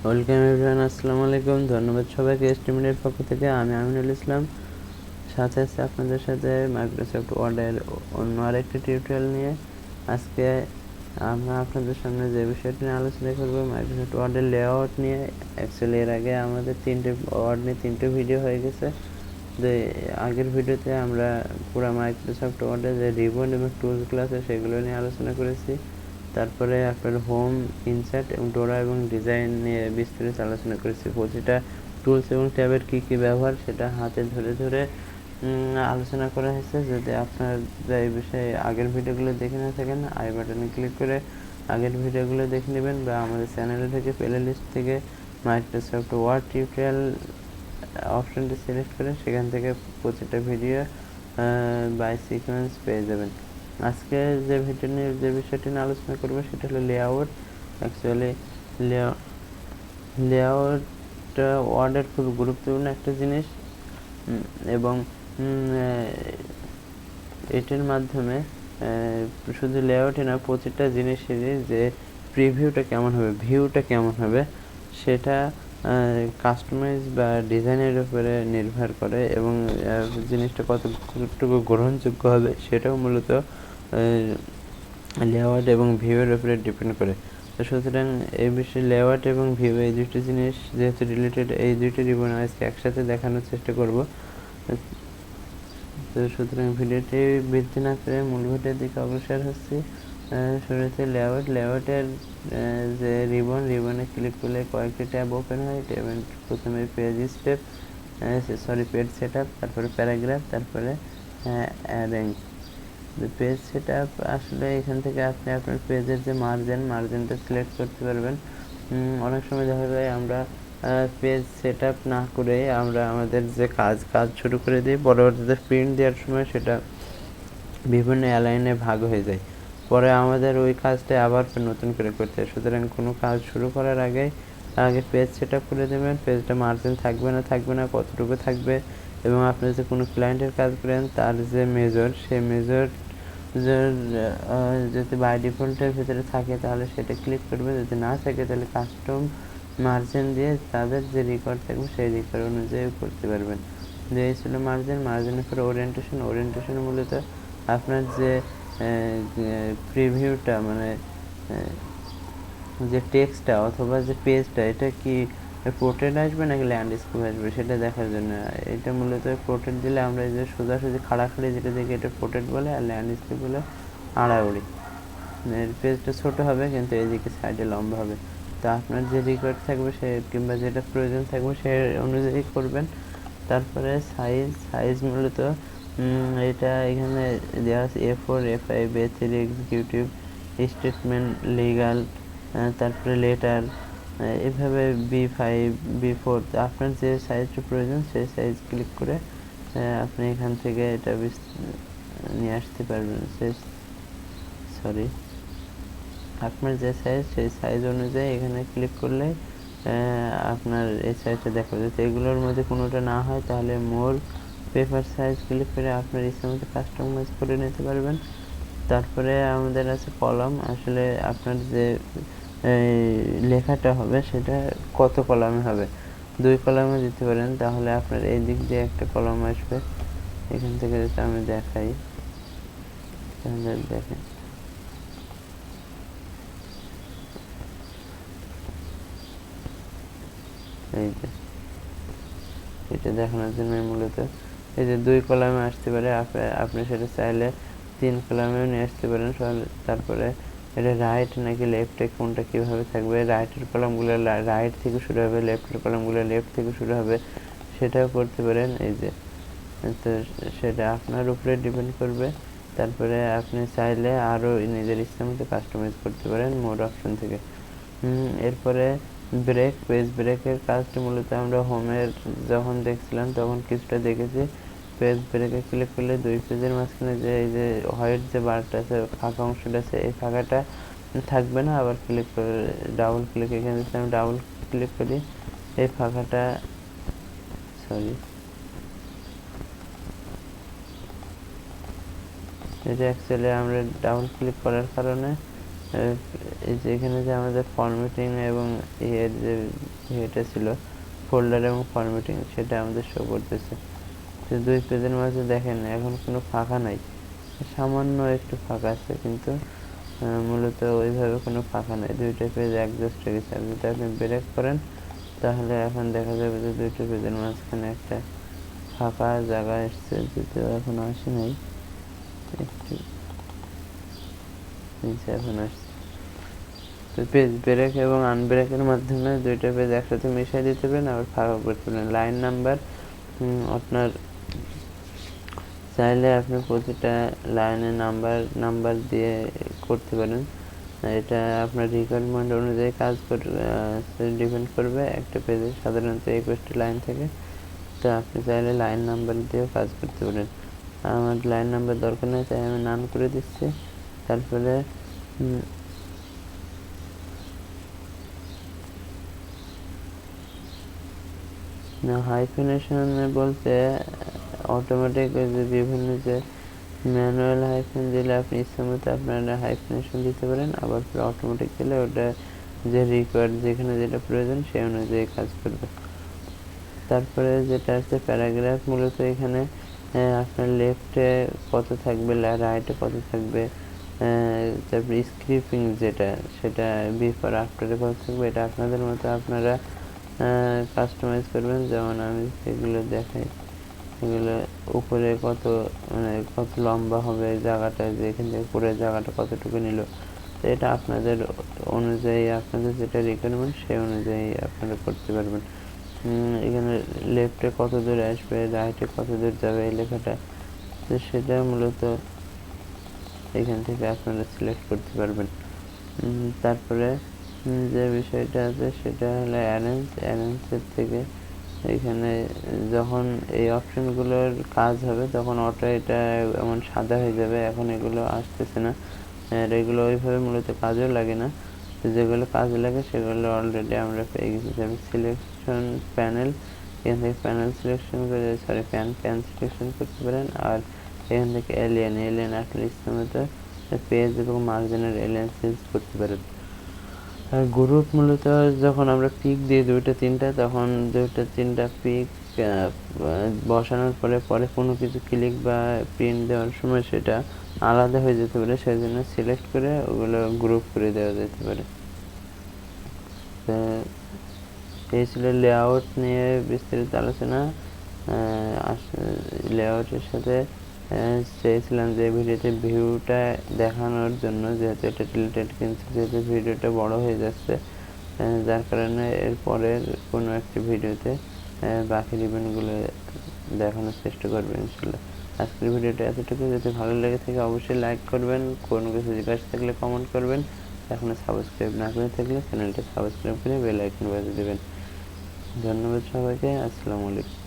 Welcome everyone, আসসালামু আলাইকুম। ধন্যবাদ সবাইকে এস্টিমেটের পক্ষ থেকে। আমি আমিনুল ইসলাম, সাথে আছে আপনাদের সাথে মাইক্রোসফট ওয়ার্ডের অন্য আরেকটি টিউটোরিয়াল নিয়ে। আজকে আমরা আপনাদের সামনে যে বিষয়টি নিয়ে আলোচনা করব মাইক্রোসফট ওয়ার্ডের লেআউট নিয়ে। অ্যাকচুয়ালি এর আগে আমাদের ওয়ার্ড নিয়ে 3টে ভিডিও হয়ে গেছে। যে আগের ভিডিওতে আমরা পুরো মাইক্রোসফট ওয়ার্ডে যে রিবন এবং টুলসগুলো আছে সেগুলো নিয়ে আলোচনা করেছি। তারপরে আপনার হোম, ইনসার্ট এবং ডোরা এবং ডিজাইন নিয়ে বিস্তারিত আলোচনা করেছি। প্রতিটা টুলস এবং ট্যাবের কী কী ব্যবহার সেটা হাতে ধরে ধরে আলোচনা করা হয়েছে। যদি আপনারা এই বিষয়ে আগের ভিডিওগুলো দেখে না থাকেন, আই বাটনে ক্লিক করে আগের ভিডিওগুলো দেখে নেবেন, বা আমাদের চ্যানেলে থেকে প্লে লিস্ট থেকে মাইক্রোসফট ওয়ার্ড টিউটোরিয়াল অপশনটি সিলেক্ট করে সেখান থেকে প্রতিটা ভিডিও বাই সিকোয়েন্স পেয়ে যাবেন। আজকে যে বিষয়টি নিয়ে আলোচনা করবো সেটা হলো লেআউট। অ্যাকচুয়ালি লেআউট ওয়ার্ডের খুব গুরুত্বপূর্ণ একটা জিনিস, এবং এটির মাধ্যমে শুধু লেআউটই না, প্রতিটা জিনিসেরই যে প্রিভিউটা কেমন হবে, ভিউটা কেমন হবে, সেটা কাস্টমাইজ বা ডিজাইনের উপরে নির্ভর করে, এবং জিনিসটা কতটুকু গ্রহণযোগ্য হবে সেটাও মূলত লেআউট এবং ভিউয়ের উপরে ডিপেন্ড করে। তো সুতরাং এই বিষয়ে লেআউট এবং ভিউ, এই দুটি জিনিস যেহেতু রিলেটেড, এই দুইটি রিবন আজকে একসাথে দেখানোর চেষ্টা করব। তো সুতরাং ভিডিওটি বৃদ্ধি না করে মূল ভিডিওর দিকে অগ্রসর হচ্ছি। শুরুতে লেআউটের যে রিবনে ক্লিক করলে কয়েকটি ট্যাব ওপেন হয়। প্রথমে পেজ সেট আপ, তারপরে প্যারাগ্রাফ, তারপরে অ্যারেঞ্জ। পেজ সেট আপ আসলে এখান থেকে আপনি আপনার পেজের যে মার্জিনটা সিলেক্ট করতে পারবেন। অনেক সময় দেখা যায় আমরা পেজ সেট আপ না করে আমরা আমাদের যে কাজ শুরু করে দিই, পরবর্তীতে প্রিন্ট দেওয়ার সময় সেটা বিভিন্ন অ্যালাইনে ভাগ হয়ে যায়, পরে আমাদের ওই কাজটা আবার নতুন করে করতে হয়। সুতরাং কোনো কাজ শুরু করার আগে পেজ সেট আপ করে দেবেন। পেজটা মার্জিন থাকবে না কতটুকু থাকবে, এবং আপনি যে কোনো ক্লায়েন্টের কাজ করেন তার যে সেই মেজর যদি বাই ডিফল্টের ভিতরে থাকে তাহলে সেটা ক্লিক করবে, যদি না থাকে তাহলে কাস্টম মার্জিন দিয়ে তাদের যে রেকর্ড থাকবে সেই রেকর্ড অনুযায়ী করতে পারবেন। এই ছিল মার্জিনের পরে ওরিয়েন্টেশন মূলত আপনার যে প্রিভিউটা, মানে যে টেক্সটটা অথবা যে পেজটা, এটা কি পোর্ট্রেট আসবে নাকি ল্যান্ডস্কেপ আসবে সেটা দেখার জন্য। এটা মূলত পোর্ট্রেট দিলে আমরা যে সোজাসুজি খাড়াখাড়ি যেটা দেখি এটা পোর্ট্রেট বলে, আর ল্যান্ডস্কেপ বলে আড়াউড়ি। পেজটা ছোট হবে কিন্তু এদিকে সাইডে লম্বা হবে। তো আপনার যে রিকোয়ার্ড থাকবে সে কিংবা যেটা প্রয়োজন থাকবে সে অনুযায়ী করবেন। তারপরে সাইজ মূলত এটা এখানে দেওয়া আছে A4, A5, A3, executive, statement, legal, তারপরে লেটার, এভাবে B5, B4। আপনার যে সাইজটা প্রয়োজন সেই সাইজ ক্লিক করে আপনি এখান থেকে এটা নিয়ে আসতে পারবেন। আপনার যে সাইজ সেই সাইজ অনুযায়ী এখানে ক্লিক করলে আপনার এই সাইজটা দেখা যাচ্ছে। এগুলোর মধ্যে কোনোটা না হয় তাহলে মোর পেপার সাইজ ক্লিক করে আপনার ইচ্ছা মতো কাস্টমাইজ করে নিতে পারবেন। তারপরে আমাদের আছে কলাম। আসলে আপনার যে লেখাটা হবে সেটা কত কলামে হবে, 2 কলামে দিতে পারেন, তাহলে আপনার এই দিক দিয়ে একটা কলাম আসবে। এখান থেকে যদি আমি দেখাই তাহলে দেখেন, এই যে এটা দেখানোর জন্য মূলত এই যে 2 কলামে আসতে পারে। আপনি সেটা চাইলে 3 কলামেও নিয়ে আসতে পারেন। তারপরে এটা রাইট নাকি লেফটে কোনটা কীভাবে থাকবে, রাইটের কলামগুলো রাইট থেকে শুরু হবে, লেফটের কলামগুলো লেফট থেকে শুরু হবে, সেটাও করতে পারেন। এই যে, তো সেটা আপনার উপরে ডিপেন্ড করবে। তারপরে আপনি চাইলে আরও নিজের ইচ্ছা মতো কাস্টমাইজ করতে পারেন মোর অপশন থেকে। এরপরে পেজ ব্রেকের কাজটি মূলত আমরা হোমের যখন দেখছিলাম তখন কিছুটা দেখেছি। পেজ ব্রেকে ক্লিক করলে 2 পেজের মাঝখানে যে এই যে হোয়াইট যে বারটা আছে, ফাঁকা অংশটা আছে, এই ফাঁকাটা থাকবে না। আবার ক্লিক করে ডাবল ক্লিক, এখানে যদি আমি ডাবল ক্লিক করি এই ফাঁকাটা এটা অ্যাকচুয়ালি আমরা ডাবল ক্লিক করার কারণে এই যে এখানে যে আমাদের ফরম্যাটিং এবং এর যে এটা ছিল ফোল্ডার এবং ফরম্যাটিং, সেটা আমাদের শো করতেছে। তো 2 পেজের মাঝে দেখেন এখন কোনো ফাঁকা নাই, সামান্য একটু ফাঁকা আছে, কিন্তু মূলত ওইভাবে কোনো ফাঁকা নাই, 2টা পেজ অ্যাডজাস্ট হয়ে গেছে। যদি আপনি ব্রেক করেন তাহলে এখন দেখা যাবে যে 2টা পেজের মাঝখানে একটা ফাঁকা জায়গা এসছে, যদিও এখন আসে নাই, একটু নিচে এখন আসছে। তো পেজ ব্রেক এবং আনব্রেকের মাধ্যমে 2টা পেজ একসাথে মিশিয়ে দিতে পারেন, আবার ফাঁকা করতে পারেন। লাইন নাম্বার আপনার চাইলে আপনি প্রতিটা লাইনে নাম্বার দিয়ে করতে পারেন। এটা আপনার রিকোয়ারমেন্ট অনুযায়ী কাজ ডিপেন্ড করবে। একটা পেজে সাধারণত 21টি লাইন থাকে, তো আপনি চাইলে লাইন নাম্বার দিয়েও কাজ করতে পারেন। আমার লাইন নাম্বার দরকার নেই, তাই আমি নান করে দিচ্ছি। তারপরে হাইফেনেশন বলতে অটোমেটিক যে বিভিন্ন যে ম্যানুয়াল হাইফেন দিলে আপনি ইচ্ছা মতো আপনারা হাইফেনেশন দিতে পারেন, আবার অটোমেটিক দিলে ওটা যে রিকোয়ার্ড যেখানে যেটা প্রয়োজন সেই অনুযায়ী কাজ করবে। তারপরে যেটা আছে প্যারাগ্রাফ, মূলত এখানে আপনার লেফটে কত থাকবে, রাইটে কত থাকবে, তারপরে স্ক্রিপিং যেটা সেটা বিফোর আফটারে কত থাকবে, এটা আপনাদের মতো আপনারা কাস্টমাইজ করবেন। যেমন আমি এগুলো দেখাই, এগুলো উপরে কত কত লম্বা হবে জায়গাটা, যে এখান থেকে পুরো জায়গাটা কতটুকু নিল, তো এটা আপনাদের অনুযায়ী আপনাদের যেটা রিকোয়ারমেন্ট সেই অনুযায়ী আপনারা করতে পারবেন। এখানে লেফটে কত দূর আসবে, রাইটে কত দূর যাবে এই লেখাটা, তো সেটা মূলত এখান থেকে আপনারা সিলেক্ট করতে পারবেন। তারপরে যে বিষয়টা আছে সেটা হলো অ্যারেঞ্জের থেকে এখানে যখন এই অপশনগুলোর কাজ হবে তখন অটো এটা এমন সাদা হয়ে যাবে, এখন এগুলো আসতেছে না, আর এগুলো ওইভাবে মূলত কাজেও লাগে না। যেগুলো কাজে লাগে সেগুলো অলরেডি আমরা পেয়ে গেছি। যেমন সিলেকশন প্যানেল, এখান থেকে প্যানেল সিলেকশন করে প্যান সিলেকশন করতে পারেন। আর এখান থেকে এলিয়েন আসলে ইচ্ছা মতো পেজ এবং মার্জিনের এলিয়েন চেঞ্জ করতে পারেন। আর গ্রুপ মূলত যখন আমরা পিক দিই 2-3টা, তখন 2-3টা পিক বসানোর পরে কোনো কিছু ক্লিক বা প্রিন্ট দেওয়ার সময় সেটা আলাদা হয়ে যেতে পারে, সেই জন্য সিলেক্ট করে ওগুলো গ্রুপ করে দেওয়া যেতে পারে। এই ছিল লেআউট নিয়ে বিস্তারিত আলোচনা। লেআউটের সাথে চেয়েছিলাম যে ভিডিওতে ভিউটা দেখানোর জন্য, যেহেতু এটা টিল্টেড, কিন্তু যেহেতু ভিডিওটা বড় হয়ে যাচ্ছে, যার কারণে এর পরের কোনো একটা ভিডিওতে বাকি রিবনগুলো দেখানোর চেষ্টা করবেন ইনশাল্লাহ। আজকের ভিডিওটা এতটুকু। যদি ভালো লেগে থাকে অবশ্যই লাইক করবেন, কোনো কিছু জিজ্ঞাসা থাকলে কমেন্ট করবেন, এখনো সাবস্ক্রাইব না করে থাকলে চ্যানেলটা সাবস্ক্রাইব করে বেল আইকন বাজিয়ে দেবেন। ধন্যবাদ সবাইকে। আসসালামু আলাইকুম।